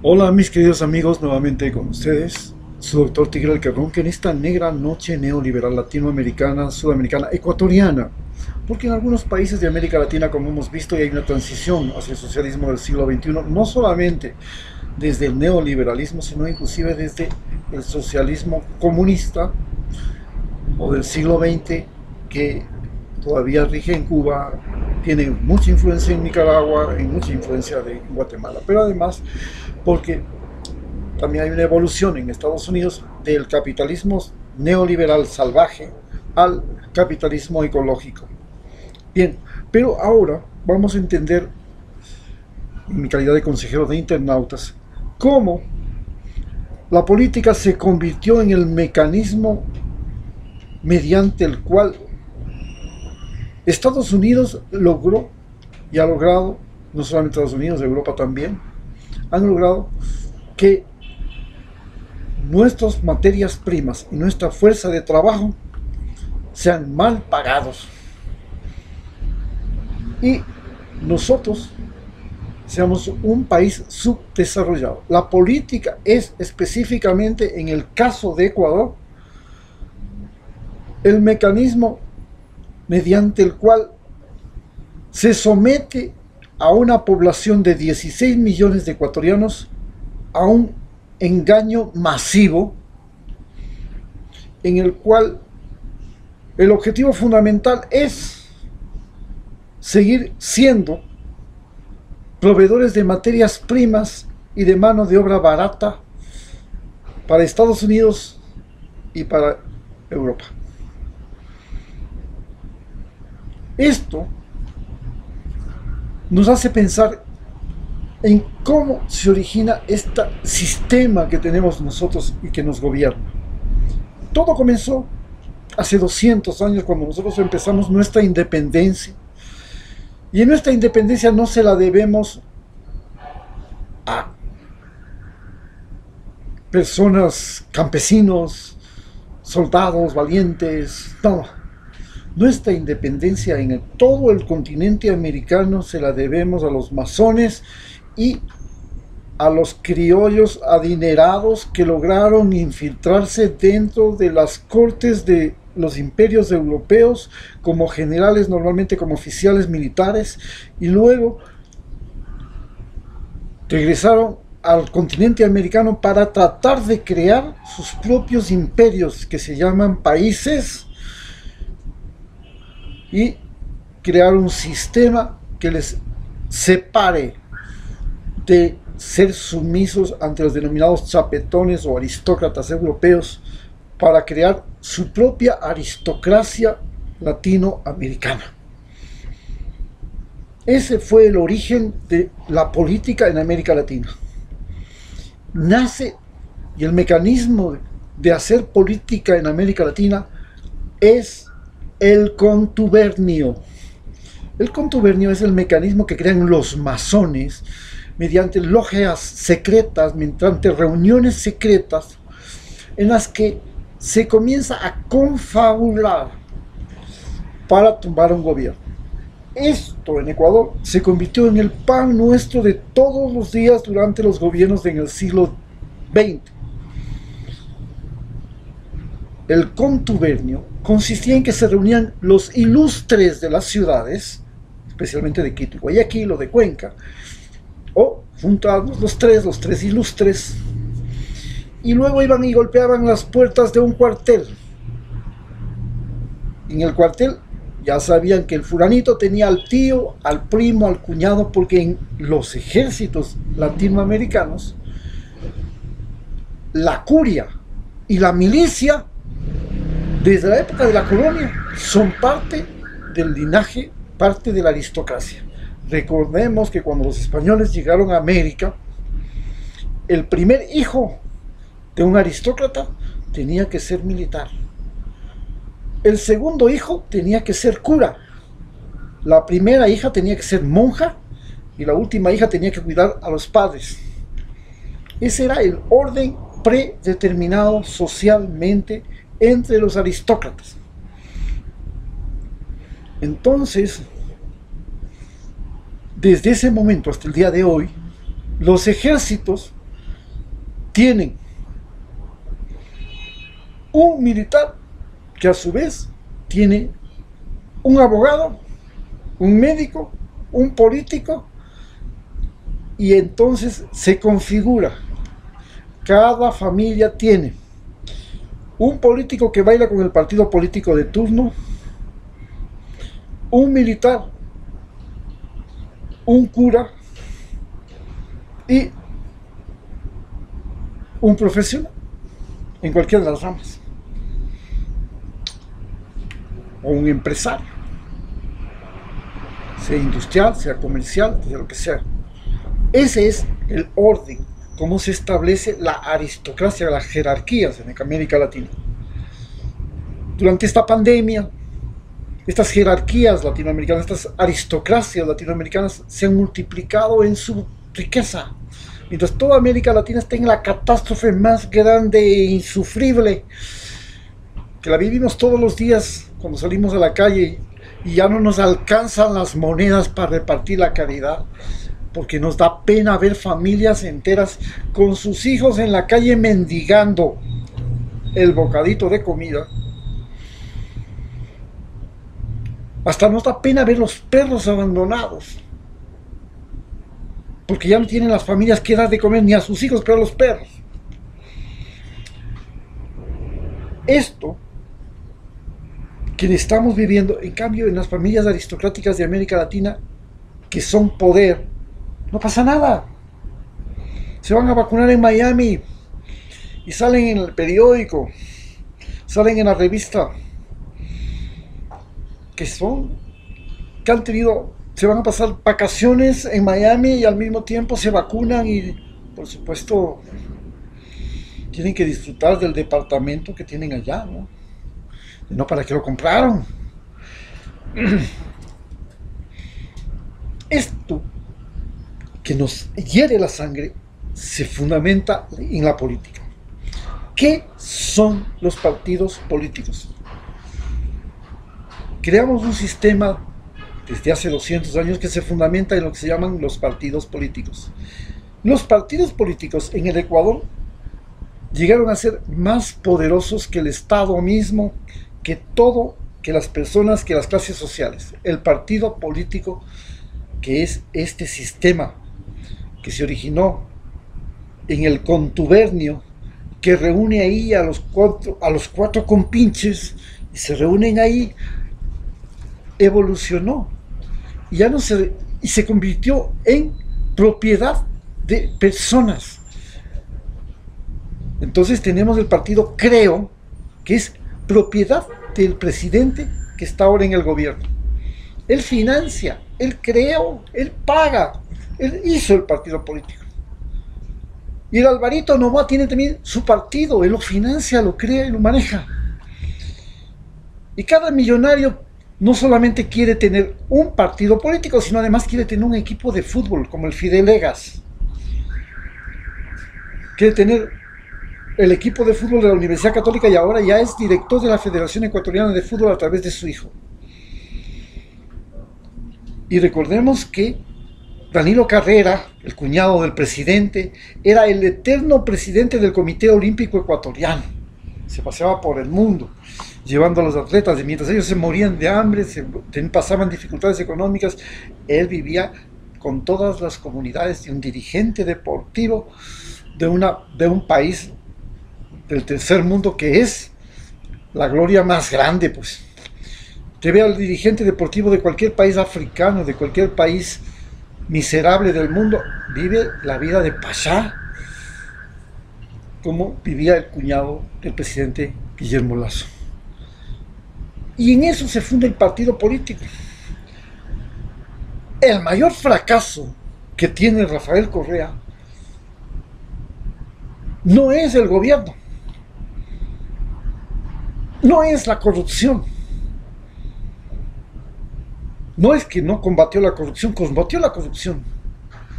Hola mis queridos amigos, nuevamente con ustedes, su doctor Tigre el Cabrón, que en esta negra noche neoliberal latinoamericana, sudamericana, ecuatoriana, porque en algunos países de América Latina, como hemos visto, hay una transición hacia el socialismo del siglo XXI, no solamente desde el neoliberalismo, sino inclusive desde el socialismo comunista o del siglo XX, que todavía rige en Cuba, tiene mucha influencia en Nicaragua, y mucha influencia de Guatemala, pero además porque también hay una evolución en Estados Unidos del capitalismo neoliberal salvaje al capitalismo ecológico. Bien, pero ahora vamos a entender, en mi calidad de consejero de internautas, cómo la política se convirtió en el mecanismo mediante el cual Estados Unidos logró y ha logrado, no solamente Estados Unidos, Europa también, han logrado que nuestras materias primas y nuestra fuerza de trabajo sean mal pagados y nosotros seamos un país subdesarrollado. La política es específicamente, en el caso de Ecuador, el mecanismo mediante el cual se somete a una población de 16 millones de ecuatorianos a un engaño masivo en el cual el objetivo fundamental es seguir siendo proveedores de materias primas y de mano de obra barata para Estados Unidos y para Europa. Esto nos hace pensar en cómo se origina este sistema que tenemos nosotros y que nos gobierna. Todo comenzó hace 200 años cuando nosotros empezamos nuestra independencia. Y en nuestra independencia no se la debemos a personas, campesinos, soldados, valientes, no. Nuestra independencia en todo el continente americano se la debemos a los masones y a los criollos adinerados que lograron infiltrarse dentro de las cortes de los imperios europeos como generales, normalmente como oficiales militares, y luego regresaron al continente americano para tratar de crear sus propios imperios que se llaman países y crear un sistema que les separe de ser sumisos ante los denominados chapetones o aristócratas europeos para crear su propia aristocracia latinoamericana. Ese fue el origen de la política en América Latina. Nace, y el mecanismo de hacer política en América Latina es el contubernio. El contubernio es el mecanismo que crean los masones mediante logias secretas, mediante reuniones secretas en las que se comienza a confabular para tumbar un gobierno. Esto en Ecuador se convirtió en el pan nuestro de todos los días durante los gobiernos en el siglo XX. El contubernio consistía en que se reunían los ilustres de las ciudades, especialmente de Quito y Guayaquil o de Cuenca, o juntados los tres ilustres, y luego iban y golpeaban las puertas de un cuartel. En el cuartel ya sabían que el fulanito tenía al tío, al primo, al cuñado, porque en los ejércitos latinoamericanos la curia y la milicia desde la época de la colonia son parte del linaje, parte de la aristocracia. Recordemos que cuando los españoles llegaron a América, el primer hijo de un aristócrata tenía que ser militar. El segundo hijo tenía que ser cura. La primera hija tenía que ser monja y la última hija tenía que cuidar a los padres. Ese era el orden predeterminado socialmente entre los aristócratas. Entonces, desde ese momento hasta el día de hoy, los ejércitos tienen un militar que a su vez tiene un abogado, un médico, un político, y entonces se configura. Cada familia tiene un político que baila con el partido político de turno, un militar, un cura y un profesional en cualquiera de las ramas, o un empresario, sea industrial, sea comercial, sea lo que sea. Ese es el orden, cómo se establece la aristocracia, las jerarquías en América Latina. Durante esta pandemia, estas jerarquías latinoamericanas, estas aristocracias latinoamericanas se han multiplicado en su riqueza. Mientras toda América Latina está en la catástrofe más grande e insufrible, que la vivimos todos los días cuando salimos a la calle y ya no nos alcanzan las monedas para repartir la caridad, porque nos da pena ver familias enteras con sus hijos en la calle mendigando el bocadito de comida. Hasta nos da pena ver los perros abandonados, porque ya no tienen las familias que dar de comer ni a sus hijos, pero a los perros. Esto que estamos viviendo, en cambio, en las familias aristocráticas de América Latina, que son poder, no pasa nada. Se van a vacunar en Miami y salen en el periódico, salen en la revista, que han tenido, se van a pasar vacaciones en Miami y al mismo tiempo se vacunan y, por supuesto, tienen que disfrutar del departamento que tienen allá, ¿no? No para qué lo compraron. Esto que nos hiere la sangre se fundamenta en la política. ¿Qué son los partidos políticos? Creamos un sistema desde hace 200 años que se fundamenta en lo que se llaman los partidos políticos. Los partidos políticos en el Ecuador llegaron a ser más poderosos que el Estado mismo, que todo, que las personas, que las clases sociales. El partido político, que es este sistema que se originó en el contubernio, que reúne ahí a los cuatro compinches y se reúnen ahí, evolucionó y ya no y se convirtió en propiedad de personas. Entonces tenemos el partido Creo, que es propiedad del presidente que está ahora en el gobierno. Él financia, él creó, él paga, él hizo el partido político. Y el Alvarito Noboa tiene también su partido, él lo financia, lo crea y lo maneja. Y cada millonario no solamente quiere tener un partido político, sino además quiere tener un equipo de fútbol, como el Fidelegas. Quiere tener el equipo de fútbol de la Universidad Católica y ahora ya es director de la Federación Ecuatoriana de Fútbol a través de su hijo. Y recordemos que Danilo Carrera, el cuñado del presidente, era el eterno presidente del Comité Olímpico Ecuatoriano. Se paseaba por el mundo llevando a los atletas, y mientras ellos se morían de hambre, pasaban dificultades económicas, él vivía con todas las comunidades de un dirigente deportivo de un país del tercer mundo, que es la gloria más grande. Pues te ve al dirigente deportivo de cualquier país africano, de cualquier país miserable del mundo, vive la vida de pasha, como vivía el cuñado del presidente Guillermo Lasso. Y en eso se funda el partido político. El mayor fracaso que tiene Rafael Correa no es el gobierno, no es la corrupción. No es que no combatió la corrupción, combatió la corrupción.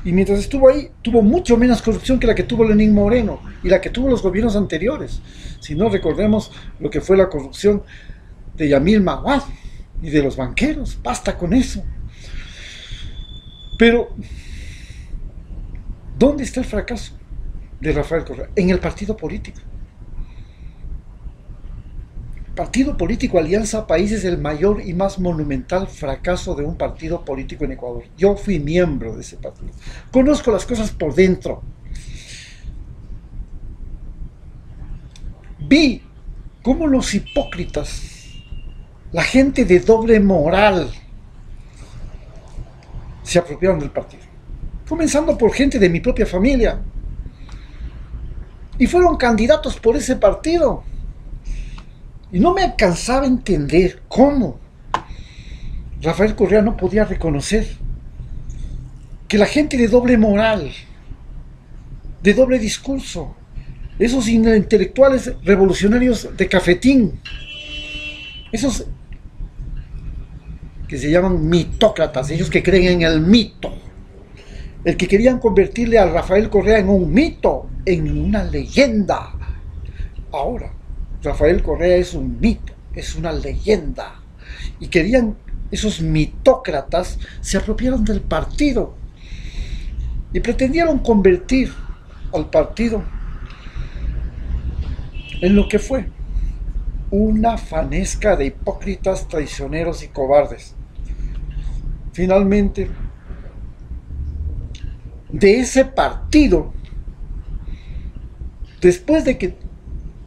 Y mientras estuvo ahí, tuvo mucho menos corrupción que la que tuvo Lenín Moreno y la que tuvo los gobiernos anteriores. Si no, recordemos lo que fue la corrupción de Yamil Maguad y de los banqueros. Basta con eso. Pero, ¿dónde está el fracaso? de Rafael Correa en el partido político. Partido político Alianza País es el mayor y más monumental fracaso de un partido político en Ecuador. Yo fui miembro de ese partido. Conozco las cosas por dentro. Vi cómo los hipócritas, la gente de doble moral, se apropiaron del partido. Comenzando por gente de mi propia familia. Y fueron candidatos por ese partido. Y no me alcanzaba a entender cómo Rafael Correa no podía reconocer que la gente de doble moral, de doble discurso, esos intelectuales revolucionarios de cafetín, esos que se llaman mitócratas, ellos que creen en el mito, el que querían convertirle a Rafael Correa en un mito, en una leyenda. Ahora, Rafael Correa es un mito, es una leyenda. Y querían, esos mitócratas se apropiaron del partido y pretendieron convertir al partido en lo que fue una fanesca de hipócritas, traicioneros y cobardes. Finalmente, de ese partido, después de que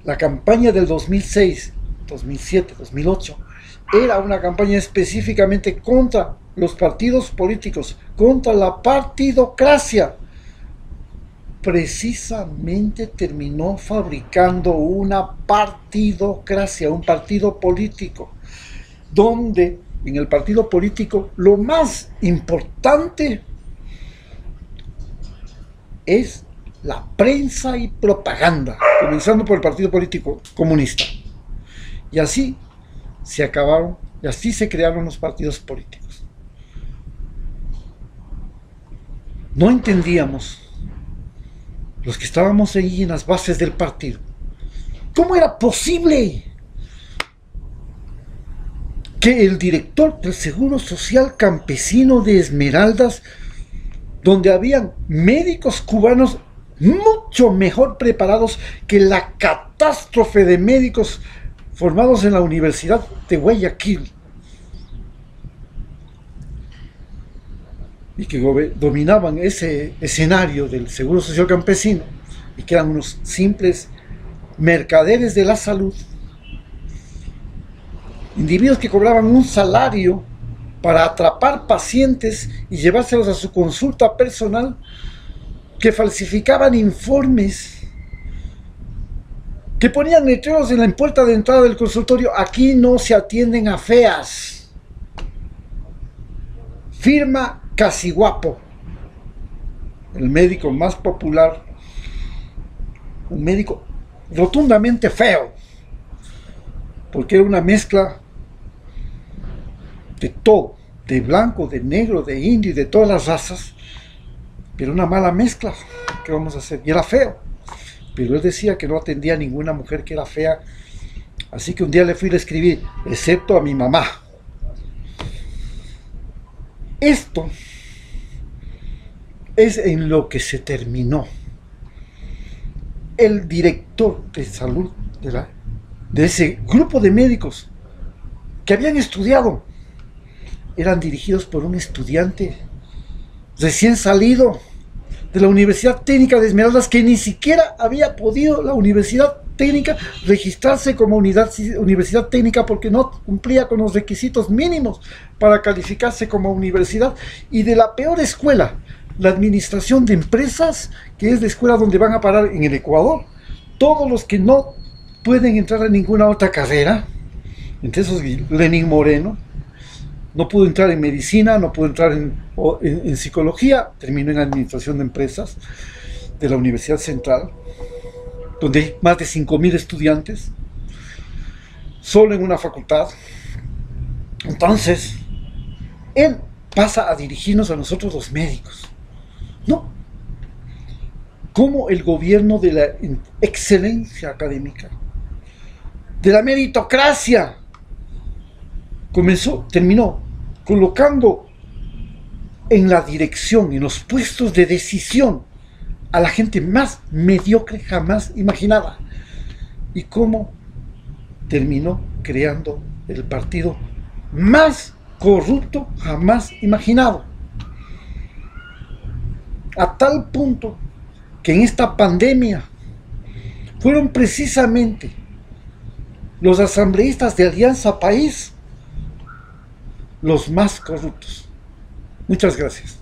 la campaña del 2006, 2007, 2008 era una campaña específicamente contra los partidos políticos, contra la partidocracia, precisamente terminó fabricando una partidocracia, un partido político, donde en el partido político lo más importante es la prensa y propaganda, comenzando por el partido político comunista. Y así se acabaron, y así se crearon los partidos políticos. No entendíamos, los que estábamos ahí en las bases del partido, ¿cómo era posible que el director del Seguro Social Campesino de Esmeraldas, donde habían médicos cubanos mucho mejor preparados que la catástrofe de médicos formados en la Universidad de Guayaquil, y que dominaban ese escenario del Seguro Social Campesino, y que eran unos simples mercaderes de la salud, individuos que cobraban un salario para atrapar pacientes y llevárselos a su consulta personal, que falsificaban informes, que ponían letreros en la puerta de entrada del consultorio: aquí no se atienden a feas, firma Casiguapo, el médico más popular, un médico rotundamente feo, porque era una mezcla de todo, de blanco, de negro, de indio y de todas las razas, pero una mala mezcla. ¿Qué vamos a hacer? Y era feo, pero él decía que no atendía a ninguna mujer que era fea, así que un día le fui a escribir, excepto a mi mamá. Esto es en lo que se terminó. El director de salud de ese grupo de médicos que habían estudiado eran dirigidos por un estudiante recién salido de la Universidad Técnica de Esmeraldas, que ni siquiera había podido la Universidad Técnica registrarse como universidad técnica porque no cumplía con los requisitos mínimos para calificarse como universidad, y de la peor escuela, la Administración de Empresas, que es la escuela donde van a parar en el Ecuador todos los que no pueden entrar a ninguna otra carrera. Entre esos, Lenín Moreno no pudo entrar en medicina, no pudo entrar en psicología, terminó en Administración de Empresas de la Universidad Central, donde hay más de 5.000 estudiantes, solo en una facultad. Entonces, él pasa a dirigirnos a nosotros los médicos. No. Como el gobierno de la excelencia académica, de la meritocracia, terminó colocando en la dirección, en los puestos de decisión, a la gente más mediocre jamás imaginada. Y cómo terminó creando el partido más corrupto jamás imaginado. A tal punto que en esta pandemia fueron precisamente los asambleístas de Alianza País los más corruptos. Muchas gracias.